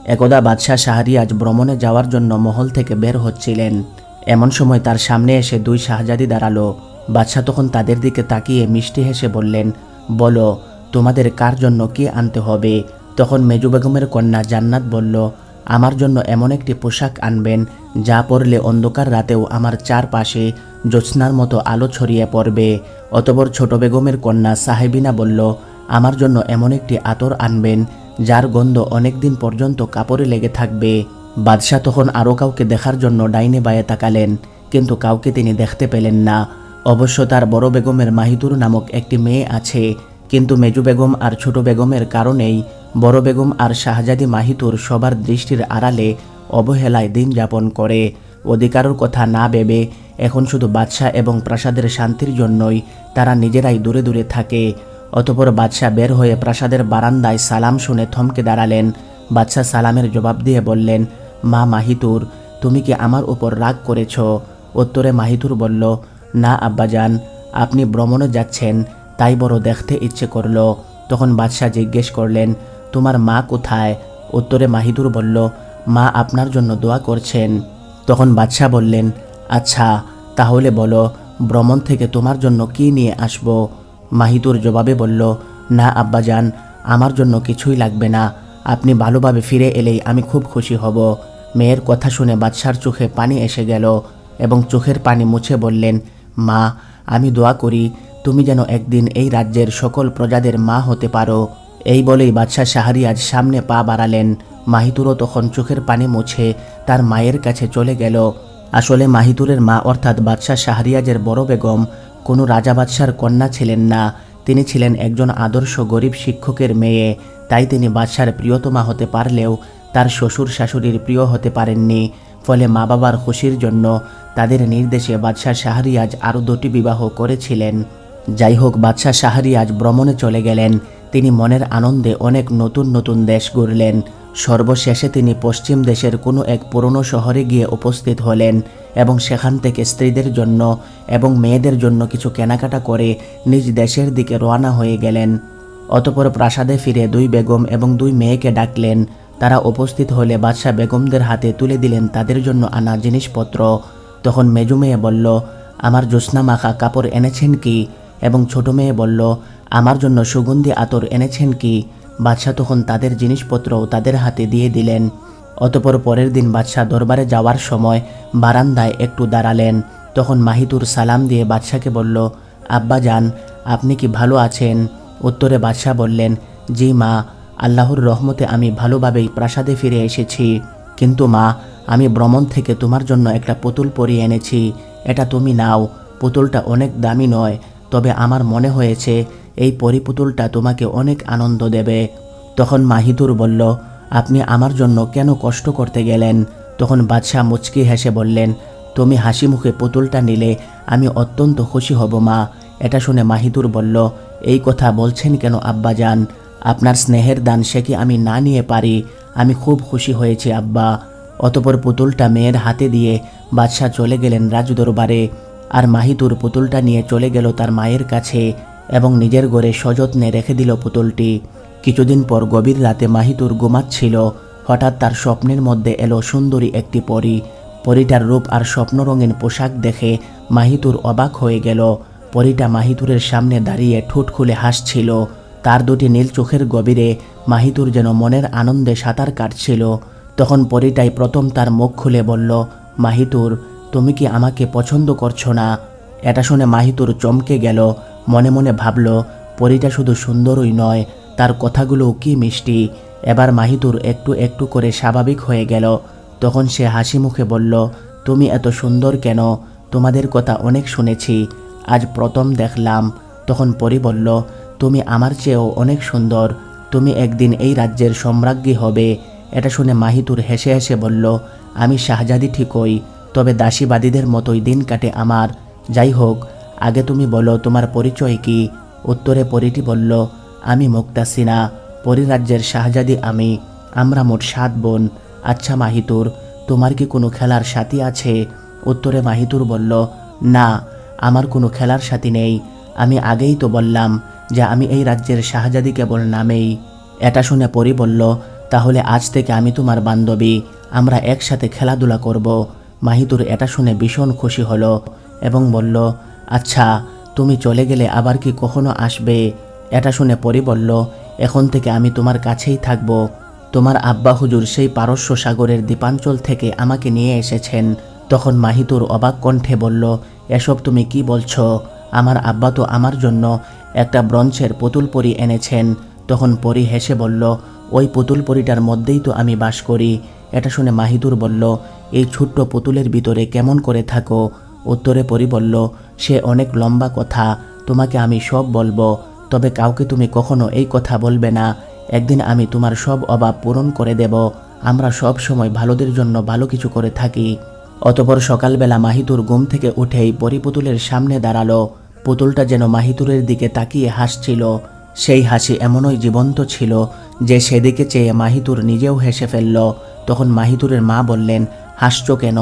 একদা বাদশাহ শাহরিয়াজ ভ্রমণে যাওয়ার জন্য মহল থেকে বের হচ্ছিলেন। এমন সময় তার সামনে এসে দুই শাহজাদি দাঁড়ালো। বাদশাহ তখন তাদের দিকে তাকিয়ে মিষ্টি হেসে বললেন, বলো তোমাদের কার জন্য কি আনতে হবে। তখন মেজু বেগমের কন্যা জান্নাত বলল, আমার জন্য এমন একটি পোশাক আনবেন যা পরলে অন্ধকার রাতেও আমার চারপাশে জ্যোৎস্নার মতো আলো ছড়িয়ে পড়বে। অতঃপর ছোট বেগমের কন্যা সাহেবিনা বলল, আমার জন্য এমন একটি আতর আনবেন যার গন্ধ অনেক দিন পর্যন্ত কাপড়ে লেগে থাকবে। বাদশাহ তখন আরও কাউকে দেখার জন্য ডাইনে বায়ে তাকালেন, কিন্তু কাউকে তিনি দেখতে পেলেন না। অবশ্য তার বড় বেগমের মাহিতুর নামক একটি মেয়ে আছে, কিন্তু মেজু বেগম আর ছোট বেগমের কারণেই বড় বেগম আর শাহজাদি মাহিতুর সবার দৃষ্টির আড়ালে অবহেলায় দিন যাপন করে। অধিকারের কথা না ভেবে এখন শুধু বাদশাহ এবং প্রাসাদের শান্তির জন্যই তারা নিজেরাই দূরে দূরে থাকে। অতঃপর বাদশাহ বের হয়ে প্রাসাদের বারান্দায় সালাম শুনে থমকে দাঁড়ালেন। বাদশাহ সালামের জবাব দিয়ে বললেন, মা মাহিতুর, তুমি কি আমার উপর রাগ করেছ? উত্তরে মাহিতুর বলল, না আব্বাজান, আপনি ভ্রমণে যাচ্ছেন তাই বড় দেখতে ইচ্ছে করল। তখন বাদশাহ জিজ্ঞেস করলেন, তোমার মা কোথায়? উত্তরে মাহিতুর বলল, মা আপনার জন্য দোয়া করছেন। তখন বাদশাহ বললেন, আচ্ছা তাহলে বলো ভ্রমণ থেকে তোমার জন্য কি নিয়ে আসব? মাহিতুর জবাবে বলল, না আব্বাজান, আমার জন্য কিছুই লাগবে না, আপনি ভালোভাবে ফিরে এলেই আমি খুব খুশি হব। মেয়ের কথা শুনে বাদশার চোখে পানি এসে গেল এবং চোখের পানি মুছে বললেন, মা আমি দোয়া করি তুমি যেন একদিন এই রাজ্যের সকল প্রজাদের মা হতে পারো। এই বলেই বাদশাহ শাহরিয়াজ সামনে পা বাড়ালেন। মাহিতুরও তখন চোখের পানি মুছে তার মায়ের কাছে চলে গেল। আসলে মাহিতুরের মা অর্থাৎ বাদশাহ শাহরিয়াজের বড় বেগম কোনো রাজা বাদশার কন্যা ছিলেন না, তিনি ছিলেন একজন আদর্শ গরিব শিক্ষকের মেয়ে। তাই তিনি বাদশার প্রিয়তমা হতে পারলেও তার শ্বশুর শাশুড়ির প্রিয় হতে পারেননি। ফলে মা বাবার খুশির জন্য তাদের নির্দেশে বাদশাহ শাহরিয়াজ আরও 2টি বিবাহ করেছিলেন। যাই হোক, বাদশাহ শাহরিয়াজ ভ্রমণে চলে গেলেন। তিনি মনের আনন্দে অনেক নতুন নতুন দেশ ঘুরলেন। সর্বশেষে তিনি পশ্চিম দেশের কোনো এক পুরনো শহরে গিয়ে উপস্থিত হলেন এবং সেখান থেকে স্ত্রীদের জন্য এবং মেয়েদের জন্য কিছু কেনাকাটা করে নিজ দেশের দিকে রওনা হয়ে গেলেন। অতঃপর প্রাসাদে ফিরে 2 বেগম এবং 2 মেয়েকে ডাকলেন। তারা উপস্থিত হলে বাদশাহ বেগমদের হাতে তুলে দিলেন তাদের জন্য আনা জিনিসপত্র। তখন মেজু মেয়ে বলল, আমার জ্যোৎস্না মাখা কাপড় এনেছেন কি? এবং ছোট মেয়ে বলল, আমার জন্য সুগন্ধি আতর এনেছেন কি? বাদশাহ তখন তাদের জিনিসপত্রও তাদের হাতে দিয়ে দিলেন। অতঃপর পরের দিন বাদশাহ দরবারে যাওয়ার সময় বারান্দায় একটু দাঁড়ালেন। তখন মাহিতুর সালাম দিয়ে বাদশাকে বলল, আব্বা যান, আপনি কি ভালো আছেন? উত্তরে বাদশাহ বললেন, জি মা, আল্লাহর রহমতে আমি ভালোভাবেই প্রাসাদে ফিরে এসেছি। কিন্তু মা, আমি ভ্রমণ থেকে তোমার জন্য একটা পুতুল পরিয়ে এনেছি, এটা তুমি নাও। পুতুলটা অনেক দামি নয়, তবে আমার মনে হয়েছে এই পরিপুতুলটা তোমাকে অনেক আনন্দ দেবে। তখন মাহিতুর বলল, আপনি আমার জন্য কেন কষ্ট করতে গেলেন? তখন বাদশাহ মুচকি হেসে বললেন, তুমি হাসি মুখে পুতুলটা নিলে আমি অত্যন্ত খুশি হব মা। এটা শুনে মাহিতুর বলল, এই কথা বলছেন কেন আব্বাজান? আপনার স্নেহের দান সে কি আমি না নিয়ে পারি? আমি খুব খুশি হয়েছি আব্বা। অতঃপর পুতুলটা মেয়ের হাতে দিয়ে বাদশাহ চলে গেলেন রাজদরবারে। আর মাহিতুর পুতুলটা নিয়ে চলে গেল তার মায়ের কাছে এবং নিজের ঘরে সযত্নে রেখে দিল পুতুলটি। কিছুদিন পর গভীর রাতে মাহিতুর ঘুমাচ্ছিল। হঠাৎ তার স্বপ্নের মধ্যে এলো সুন্দরী একটি পরী। পরীটার রূপ আর স্বপ্নরঙিন পোশাক দেখে মাহিতুর অবাক হয়ে গেল। পরীটা মাহিতুরের সামনে দাঁড়িয়ে ঠোঁট খুলে হাসছিল। তার 2টি নীল চোখের গভীরে মাহিতুর যেন মনের আনন্দে সাঁতার কাটছিল। তখন পরীটাই প্রথম তার মুখ খুলে বলল, মাহিতুর, তুমি কি আমাকে পছন্দ করছো না? এটা শুনে মাহিতুর চমকে গেল। মনে মনে ভাবল, পরীটা শুধু সুন্দরই নয়, তার কথাগুলোও কি মিষ্টি। এবার মাহিতুর একটু একটু করে স্বাভাবিক হয়ে গেল। তখন সে হাসি মুখে বলল, তুমি এত সুন্দর কেন? তোমাদের কথা অনেক শুনেছি, আজ প্রথম দেখলাম। তখন পরী বলল, তুমি আমার চেয়েও অনেক সুন্দর, তুমি একদিন এই রাজ্যের সম্রাজ্ঞী হবে। এটা শুনে মাহিতুর হেসে হেসে বলল, আমি শাহজাদি ঠিকই, তবে দাসীবাদীদের মতোই দিন কাটে আমার। যাই হোক, আগে তুমি বলো তোমার পরিচয় কি? উত্তরে পরীটি বলল, আমি মুক্তাসিনা, পরিরাজ্যের শাহজাদি আমি। আমরা মোট 7 বোন। আচ্ছা মাহিতুর, তোমার কি কোনো খেলার সাথী আছে? উত্তরে মাহিতুর বলল, না, আমার কোনো খেলার সাথী নেই। আমি আগেই তো বললাম যে আমি এই রাজ্যের শাহজাদি কেবল নামেই। এটা শুনে পরী বলল, তাহলে আজ থেকে আমি তোমার বান্ধবী, আমরা একসাথে খেলাধুলা করব। মাহিতুর এটা শুনে ভীষণ খুশি হলো এবং বলল, আচ্ছা তুমি চলে গেলে আবার কি কখনো আসবে? এটা শুনে পরি বলল, এখন থেকে আমি তোমার কাছেই থাকব। তোমার আব্বা হুজুর সেই পারস্য সাগরের দ্বীপাঞ্চল থেকে আমাকে নিয়ে এসেছেন। তখন মাহিতুর অবাক কণ্ঠে বলল, এসব তুমি কি বলছো? আমার আব্বা তো আমার জন্য একটা ব্রঞ্জের পুতুল পরি এনেছেন। তখন পরি হেসে বলল, ওই পুতুল পরিটার মধ্যেই তো আমি বাস করি। এটা শুনে মাহিতুর বলল, এই ছোট্ট পুতুলের ভিতরে কেমন করে থাকো? উত্তরে পরি বলল, সে অনেক লম্বা কথা, তোমাকে আমি সব বলবো, তবে কাউকে তুমি কখনো এই কথা বলবে না। একদিন আমি তোমার সব অভাব পূরণ করে দেব। আমরা সব সময় ভালোদের জন্য ভালো কিছু করে থাকি। অতঃপর সকালবেলা মাহিতুর ঘুম থেকে উঠেই পরি পুতুলের সামনে দাঁড়ালো। পুতুলটা যেন মাহিতুরের দিকে তাকিয়ে হাসছিল। সেই হাসি এমনই জীবন্ত ছিল যে সেদিকে চেয়ে মাহিতুর নিজেও হেসে ফেলল। তখন মাহিতুরের মা বললেন, হাসছো কেন?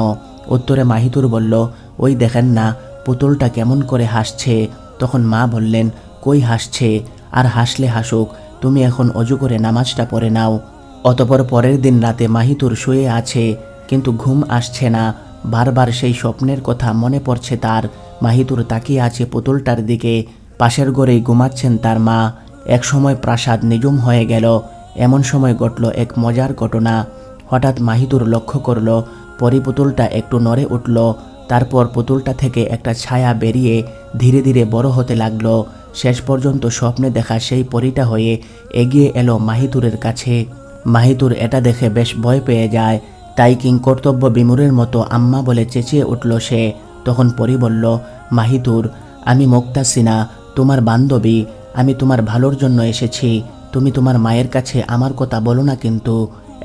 উত্তরে মাহিতুর বলল, ওই দেখেন না পুতুলটা কেমন করে হাসছে। তখন মা বললেন, কই হাসছে? আর হাসলে হাসুক, তুমি এখন অজু করে নামাজটা পড়ে নাও। অতঃপর পরের দিন রাতে মাহিতুর শুয়ে আছে, কিন্তু ঘুম আসছে না। বারবার সেই স্বপ্নের কথা মনে পড়ছে তার। মাহিতুর তাকিয়ে আছে পুতুলটার দিকে। পাশের ঘরেই ঘুমাচ্ছেন তার মা। এক সময় প্রাসাদ নিঝুম হয়ে গেল। এমন সময় ঘটল এক মজার ঘটনা। হঠাৎ মাহিতুর লক্ষ্য করল পরি পুতুলটা একটু নড়ে উঠল। তারপর পুতুলটা থেকে একটা ছায়া বেরিয়ে ধীরে ধীরে বড় হতে লাগলো। শেষ পর্যন্ত স্বপ্নে দেখা সেই পরিটা হয়ে এগিয়ে এলো মাহিতুরের কাছে। মাহিতুর এটা দেখে বেশ ভয় পেয়ে যায়। তাই কিংকর্তব্য বিমূঢ়ের মতো আম্মা বলে চেঁচিয়ে উঠল সে। তখন পরি বলল, মাহিতুর, আমি মুক্তাসিনা, তোমার বান্ধবী। আমি তোমার ভালোর জন্য এসেছি। তুমি তোমার মায়ের কাছে আমার কথা বলো না কিন্তু।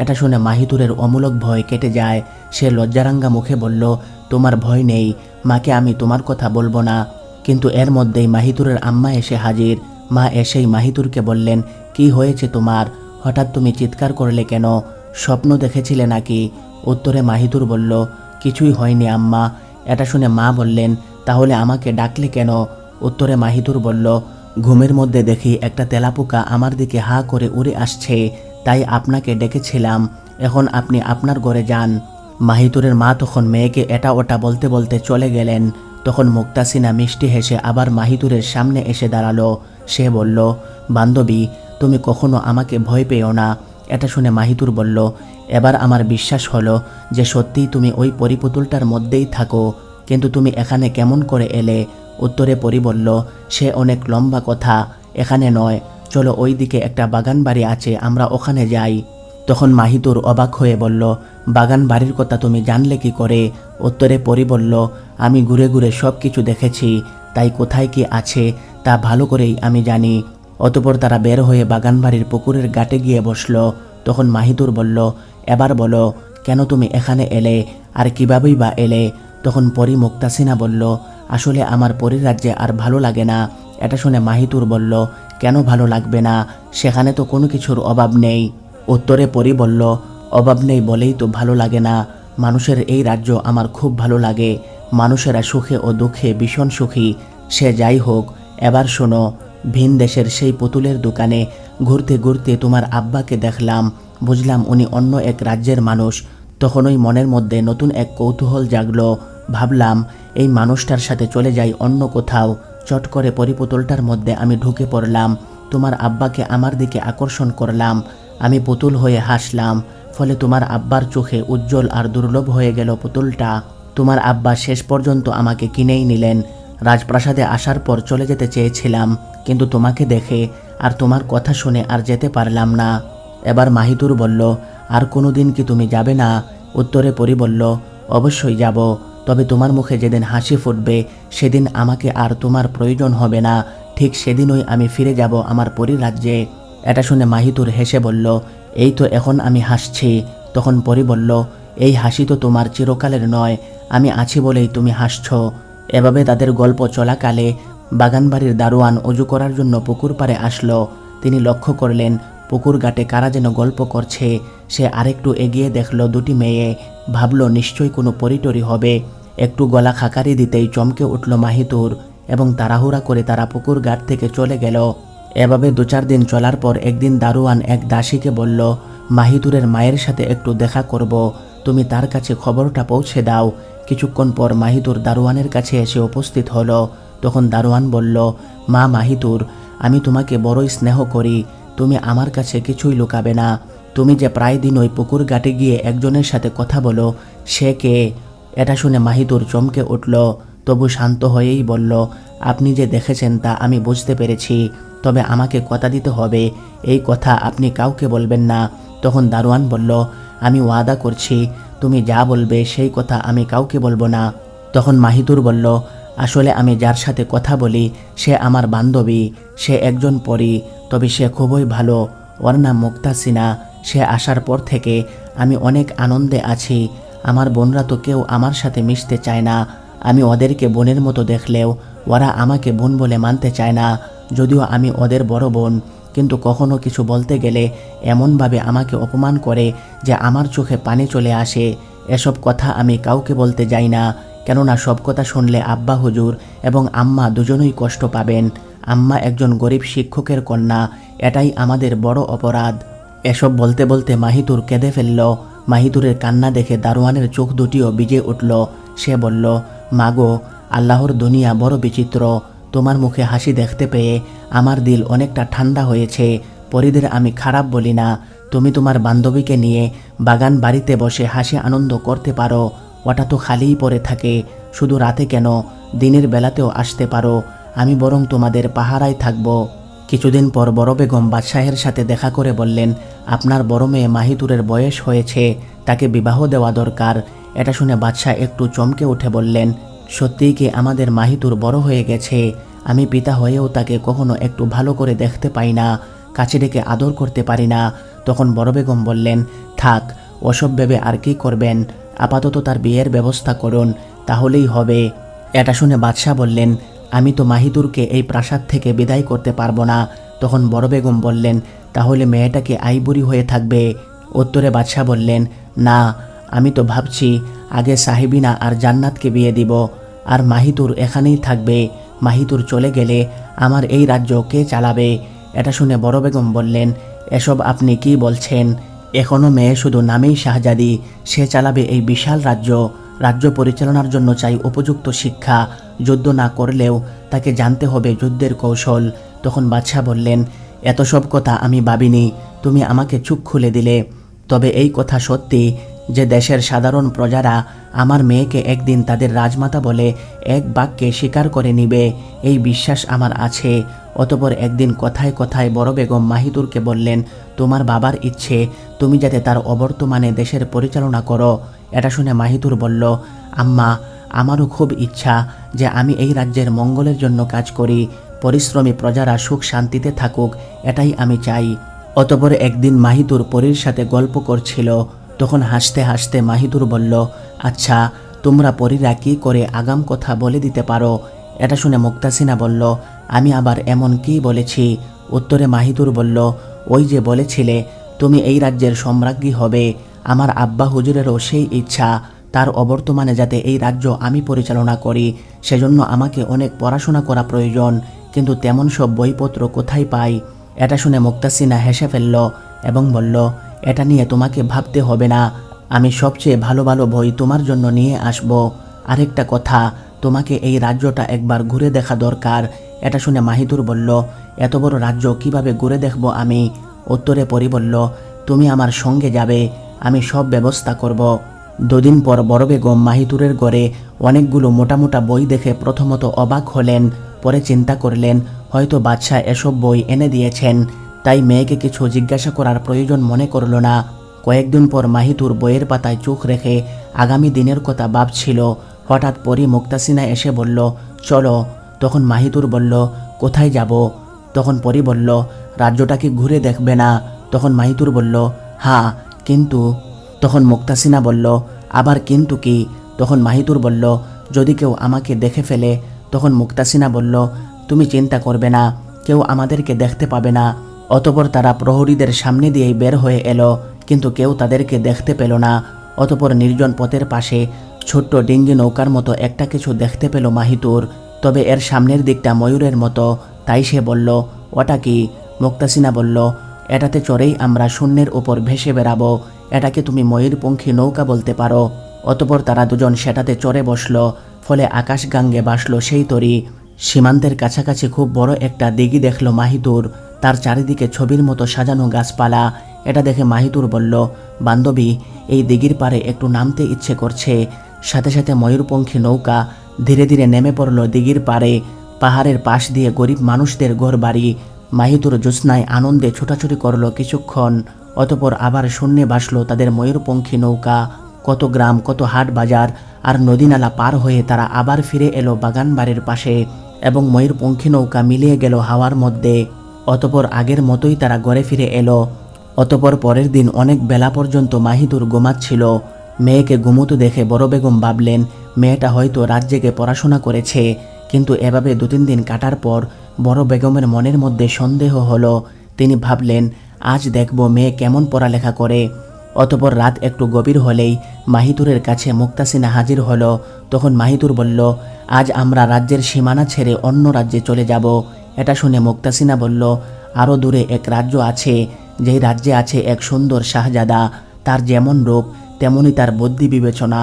এটা শুনে মাহিতুরের অমূলক ভয় কেটে যায়। সে লজ্জারাঙ্গা মুখে বলল, তোমার ভয় নেই, মাকে আমি তোমার কথা বলবো না। কিন্তু এর মধ্যেই মাহিতুরের আম্মা এসে হাজির। মা এসেই মাহিতুরকে বললেন, কি হয়েছে তোমার? হঠাৎ তুমি চিৎকার করলে কেন? স্বপ্ন দেখেছিলে নাকি? উত্তরে মাহিতুর বলল, কিছুই হয়নি আম্মা। এটা শুনে মা বললেন, তাহলে আমাকে ডাকলে কেন? উত্তরে মাহিতুর বলল, ঘুমের মধ্যে দেখি একটা তেলাপোকা আমার দিকে হা করে উড়ে আসছে, তাই আপনাকে ডেকেছিলাম। এখন আপনি আপনার ঘরে যান। মাহিতুরের মা তখন মেয়েকে এটা ওটা বলতে বলতে চলে গেলেন। তখন মুক্তাসিনা মিষ্টি হেসে আবার মাহিতুরের সামনে এসে দাঁড়ালো। সে বলল, বান্ধবী, তুমি কখনো আমাকে ভয় পেও না। এটা শুনে মাহিতুর বলল, এবার আমার বিশ্বাস হলো যে সত্যিই তুমি ওই পরিপুতুলটার মধ্যেই থাকো। কিন্তু তুমি এখানে কেমন করে এলে? উত্তরে পরি বলল, সে অনেক লম্বা কথা, এখানে নয়, চলো ওই দিকে একটা বাগান বাড়ি আছে, আমরা ওখানে যাই। তখন মাহিতুর অবাক হয়ে বলল, বাগান বাড়ির কথা তুমি জানলে কি করে? উত্তরে পরি বলল, আমি ঘুরে ঘুরে সব কিছু দেখেছি, তাই কোথায় কি আছে তা ভালো করেই আমি জানি। অতঃপর তারা বের হয়ে বাগান বাড়ির পুকুরের ঘাটে গিয়ে বসল। তখন মাহিতুর বলল, এবার বলো, কেন তুমি এখানে এলে, আর কিভাবেই বা এলে? তখন পরি মুক্তাসিনা বলল, আসলে আমার পরীর রাজ্যে আর ভালো লাগে না। এটা শুনে মাহিতুর বলল, কেন ভালো লাগবে না? সেখানে তো কোনো কিছুর অভাব নেই। উত্তরে পরি বলল, অভাব নেই বলেই তো ভালো লাগে না। মানুষের এই রাজ্য আমার খুব ভালো লাগে। মানুষেরা সুখে ও দুঃখে ভীষণ সুখী। সে যাই হোক, এবার শোনো, ভিন দেশের সেই পুতুলের দোকানে ঘুরতে ঘুরতে তোমার আব্বাকে দেখলাম। বুঝলাম উনি অন্য এক রাজ্যের মানুষ। তখনই মনের মধ্যে নতুন এক কৌতূহল জাগলো। ভাবলাম এই মানুষটার সাথে চলে যাই অন্য কোথাও। চট করে পরিপুতুলটার মধ্যে আমি ঢুকে পড়লাম। তোমার আব্বাকে আমার দিকে আকর্ষণ করলাম। আমি পুতুল হয়ে হাসলাম। ফলে তোমার আব্বার চোখে উজ্জ্বল আর দুর্লভ হয়ে গেল পুতুলটা। তোমার আব্বা শেষ পর্যন্ত আমাকে কিনেই নিলেন। রাজপ্রাসাদে আসার পর চলে যেতে চেয়েছিলাম, কিন্তু তোমাকে দেখে আর তোমার কথা শুনে আর যেতে পারলাম না। এবার মাহিতুর বলল, আর কোনো দিন কি তুমি যাবে না? উত্তরে পরি বলল, অবশ্যই যাব, তবে তোমার মুখে যেদিন হাসি ফুটবে সেদিন আমাকে আর তোমার প্রয়োজন হবে না। ঠিক সেদিনই আমি ফিরে যাব আমার পরীর রাজ্যে। এটা শুনে মাহিতুর হেসে বলল, এই তো এখন আমি হাসছি। তখন পরি বলল, এই হাসি তো তোমার চিরকালের নয়, আমি আছি বলেই তুমি হাসছ। এভাবে তাদের গল্প চলাকালে বাগানবাড়ির দারোয়ান অজু করার জন্য পুকুর পাড়ে আসলো। তিনি লক্ষ্য করলেন পুকুর ঘাটে কারা যেন গল্প করছে। সে আরেকটু এগিয়ে দেখল দুটি মেয়ে। ভাবল নিশ্চয়ই কোনো পরিটরি হবে। একটু গলা খাকারি দিতেই চমকে উঠল মাহিতুর এবং তাড়াহুড়া করে তারা পুকুর ঘাট থেকে চলে গেল। এভাবে 2-4 দিন চলার পর একদিন দারোয়ান এক দাসীকে বলল, মাহিতুরের মায়ের সাথে একটু দেখা করব, তুমি তার কাছে খবরটা পৌঁছে দাও। কিছুক্ষণ পর মাহিতুর দারোয়ানের কাছে এসে উপস্থিত হলো। তখন দারোয়ান বলল, মা মাহিতুর, আমি তোমাকে বড়ই স্নেহ করি, তুমি আমার কাছে কিছুই লুকাবে না। তুমি যে প্রায় দিন ওই পুকুর ঘাটে গিয়ে একজনের সাথে কথা বলো, সে কে? এটা শুনে মাহিতুর চমকে উঠল, তবু শান্ত হয়েই বলল, আপনি যে দেখেছেন তা আমি বুঝতে পেরেছি, তবে আমাকে কথা দিতে হবে, এই কথা আপনি কাউকে বলবেন না। তখন দারোয়ান বলল, আমি ওয়াদা করছি, তুমি যা বলবে সেই কথা আমি কাউকে বলবো না। তখন মাহিতুর বলল, আসলে আমি যার সাথে কথা বলি সে আমার বান্ধবী, সে একজন পরী, তবে সে খুবই ভালো, ওর নাম মুক্তাসিনা। সে আসার পর থেকে আমি অনেক আনন্দে আছি। আমার বোনরা তো কেউ আমার সাথে মিশতে চায় না, আমি ওদেরকে বোনের মতো দেখলেও ওরা আমাকে বোন বলে মানতে চায় না, যদিও আমি ওদের বড় বোন। কিন্তু কখনো কিছু বলতে গেলে এমনভাবে আমাকে অপমান করে যে আমার চোখে পানি চলে আসে। এসব কথা আমি কাউকে বলতে যাই না, কেননা সব কথা শুনলে আব্বা হুজুর এবং আম্মা দুজনেই কষ্ট পাবেন। আম্মা একজন গরিব শিক্ষকের কন্যা, এটাই আমাদের বড় অপরাধ। এসব বলতে বলতে মাহিতুর কেঁদে ফেলল। মাহিতুরের কান্না দেখে দারোয়ানের চোখ দুটিও ভিজে উঠল। সে বলল, মাগো, আল্লাহর দুনিয়া বড় বিচিত্র, তোমার মুখে হাসি দেখতে পেয়ে আমার দিল অনেকটা ঠান্ডা হয়েছে। পরীদের আমি খারাপ বলি না, তুমি তোমার বান্ধবীকে নিয়ে বাগান বাড়িতে বসে হাসি আনন্দ করতে পারো, ওটা তো খালিই পড়ে থাকে, শুধু রাতে কেন, দিনের বেলাতেও আসতে পারো, আমি বরং তোমাদের পাহারায় থাকব। কিছুদিন পর বড় বেগম বাদশাহের সাথে দেখা করে বললেন, আপনার বড় মেয়ে মাহিতুরের বয়স হয়েছে, তাকে বিবাহ দেওয়া দরকার। এটা শুনে বাদশাহ একটু চমকে উঠে বললেন, সত্যিই কি আমাদের মাহিতুর বড় হয়ে গেছে? আমি পিতা হয়েও তাকে কখনো একটু ভালো করে দেখতে পাই না, কাছে ডেকে আদর করতে পারি না। তখন বড় বেগম বললেন, থাক, ওসব ভেবে আর কি করবেন, আপাতত তার বিয়ের ব্যবস্থা করুন, তাহলেই হবে। এটা শুনে বাদশাহ বললেন, আমি তো মাহিতুরকে এই প্রাসাদ থেকে বিদায় করতে পারবো না। তখন বড় বেগম বললেন, তাহলে মেয়েটাকে আইবুড়ি হয়ে থাকবে? উত্তরে বাদশাহ বললেন, না, আমি তো ভাবছি আগে সাহিবিনা আর জান্নাতকে বিয়ে দিব, আর মাহিতুর এখানেই থাকবে। মাহিতুর চলে গেলে আমার এই রাজ্য কে চালাবে? এটা শুনে বড় বেগম বললেন, এসব আপনি কি বলছেন? এখনও মেয়ে শুধু নামেই শাহজাদি, সে চালাবে এই বিশাল রাজ্য। রাজ্য পরিচালনার জন্য চাই উপযুক্ত শিক্ষা, যুদ্ধ না করলেও তাকে জানতে হবে যুদ্ধের কৌশল। তখন বাদশাহ বললেন, এত সব কথা আমি ভাবিনি, তুমি আমাকে চোখ খুলে দিলে। তবে এই কথা সত্যি যে দেশের সাধারণ প্রজারা আমার মেয়েকে একদিন তাদের রাজমাতা বলে এক বাক্যে স্বীকার করে নিবে, এই বিশ্বাস আমার আছে। অতঃপর একদিন কথায় কথায় বড় বেগম মাহিতুরকে বললেন, তোমার বাবার ইচ্ছে তুমি যাতে তার অবর্তমানে দেশের পরিচালনা করো। এটা শুনে মাহিতুর বলল, আম্মা, আমারও খুব ইচ্ছা যে আমি এই রাজ্যের মঙ্গলের জন্য কাজ করি, পরিশ্রমী প্রজারা সুখ শান্তিতে থাকুক, এটাই আমি চাই। অতঃপর একদিন মাহিতুর পরীর সাথে গল্প করছিল, তখন হাসতে হাসতে মাহিতুর বলল, আচ্ছা, তোমরা পরীরা কী করে আগাম কথা বলে দিতে পারো? এটা শুনে মুক্তাসিনা বলল, আমি আবার এমন কি বলেছি? উত্তরে মাহিতুর বলল, ওই যে বলেছিলে তুমি এই রাজ্যের সম্রাজ্ঞী হবে, আমার আব্বা হুজুরেরও সেই ইচ্ছা, তার অবর্তমানে যাতে এই রাজ্য আমি পরিচালনা করি, সেজন্য আমাকে অনেক পড়াশোনা করা প্রয়োজন, কিন্তু তেমন সব বইপত্র কোথায় পাই? এটা শুনে মুক্তাসিনা হেসে ফেলল এবং বলল, এটা নিয়ে তোমাকে ভাবতে হবে না, আমি সবচেয়ে ভালো ভালো বই তোমার জন্য নিয়ে আসব। আরেকটা কথা, তোমাকে এই রাজ্যটা একবার ঘুরে দেখা দরকার। এটা শুনে মাহিতুর বলল, এত বড় রাজ্য কিভাবে ঘুরে দেখব আমি? উত্তরে পরী বলল, তুমি আমার সঙ্গে যাবে, আমি সব ব্যবস্থা করব। দুদিন পর বড় বেগম মাহিতুরের ঘরে অনেকগুলো মোটা মোটা বই দেখে প্রথমত অবাক হলেন, পরে চিন্তা করলেন হয়তো বাদশাহ এসব বই এনে দিয়েছেন, তাই মেয়েকে কিছু জিজ্ঞাসা করার প্রয়োজন মনে করল না। কয়েকদিন পর মাহিতুর বইয়ের পাতায় চোখ রেখে আগামী দিনের কথা ভাবছিল। হঠাৎ পরী মুক্তাসিনা এসে বলল, চলো। তখন মাহিতুর বলল, কোথায় যাব? তখন পরী বলল, রাজ্যটা কি ঘুরে দেখবে না? তখন মাহিতুর বলল, হ্যাঁ, কিন্তু। তখন মুক্তাসিনা বলল, আবার কিন্তু কি? তখন মাহিতুর বলল, যদি কেউ আমাকে দেখে ফেলে? তখন মুক্তাসিনা বলল, তুমি চিন্তা করবে না, কেউ আমাদেরকে দেখতে পাবে না। অতঃপর তারা প্রহরীদের সামনে দিয়েই বের হয়ে এলো, কিন্তু কেউ তাদেরকে দেখতে পেল না। অতঃপর নির্জন পথের পাশে ছোট্ট ডিঙ্গি নৌকার মতো একটা কিছু দেখতে পেল মাহিতুর, তবে এর সামনের দিকটা ময়ূরের মতো, তাই সে বলল, ওটা কি? মুক্তাসিনা বলল, এটাতে চড়েই আমরা শূন্যের উপর ভেসে বেড়াবো। এটাকে তুমি ময়ূরপঙ্খী নৌকা বলতে পারো। অতপর তারা দুজন সেটাতে চড়ে বসল। ফলে আকাশগাঙ্গে ভাসল সেই তরী। সীমান্তের কাছাকাছি খুব বড় একটা দিঘি দেখল মাহিতুর। তার চারিদিকে ছবির মতো সাজানো গাছপালা। এটা দেখে মাহিতুর বলল, বান্ধবী, এই দিঘির পাড়ে একটু নামতে ইচ্ছে করছে। সাথে সাথে ময়ূরপঙ্খী নৌকা ধীরে ধীরে নেমে পড়ল দিঘির পাড়ে। পাহাড়ের পাশ দিয়ে গরিব মানুষদের ঘরবাড়ি। মাহিতুর জ্যোৎস্নায় আনন্দে ছোটাছুটি করল কিছুক্ষণ। অতপর আবার শূন্যে ভাসল তাদের ময়ূরপঙ্খী নৌকা। কত গ্রাম, কত হাট বাজার আর নদীনালা পার হয়ে তারা আবার ফিরে এলো বাগানবাড়ির পাশে এবং ময়ূরপঙ্খী নৌকা মিলিয়ে গেল হাওয়ার মধ্যে। অতপর আগের মতোই তারা ঘরে ফিরে এলো। অতপর পরের দিন অনেক বেলা পর্যন্ত মাহিতুর ঘুমাচ্ছিল। মেয়েকে ঘুমোতে দেখে বড় বেগম ভাবলেন মেয়েটা হয়তো রাত জেগে পড়াশোনা করেছে। কিন্তু এভাবে 2-3 দিন কাটার পর বড় বেগমের মনের মধ্যে সন্দেহ হলো। তিনি ভাবলেন আজ দেখব মেয়ে কেমন পড়ালেখা করে। অতপর রাত একটু গভীর হলেই মাহিতুরের কাছে মুক্তাসিনা হাজির হলো। তখন মাহিতুর বলল, আজ আমরা রাজ্যের সীমানা ছেড়ে অন্য রাজ্যে চলে যাব। এটা শুনে মুক্তাসিনা বলল, আরও দূরে এক রাজ্য আছে, যেই রাজ্যে আছে এক সুন্দর শাহজাদা। তার যেমন রূপ তেমনই তার বুদ্ধি বিবেচনা।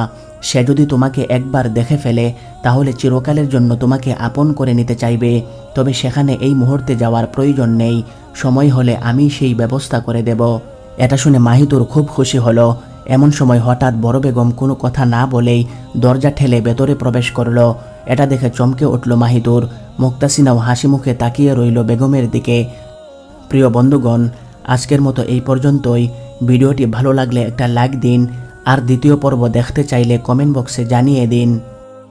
সে যদি তোমাকে একবার দেখে ফেলে তাহলে চিরকালের জন্য তোমাকে আপন করে নিতে চাইবে। তবে সেখানে এই মুহূর্তে যাওয়ার প্রয়োজন নেই, সময় হলে আমি সেই ব্যবস্থা করে দেব। এটা শুনে মাহিতুর খুব খুশি হলো। এমন সময় হঠাৎ বড় বেগম কোনো কথা না বলেই দরজা ঠেলে ভেতরে প্রবেশ করল। এটা দেখে চমকে উঠল মাহিতুর। মুক্তাসিনাও হাসি মুখে তাকিয়ে রইল বেগমের দিকে। প্রিয় বন্ধুগণ, আজকের মতো এই পর্যন্তই। ভিডিওটি ভালো লাগলে একটা লাইক দিন, আর দ্বিতীয় পর্ব দেখতে চাইলে কমেন্ট বক্সে জানিয়ে দিন।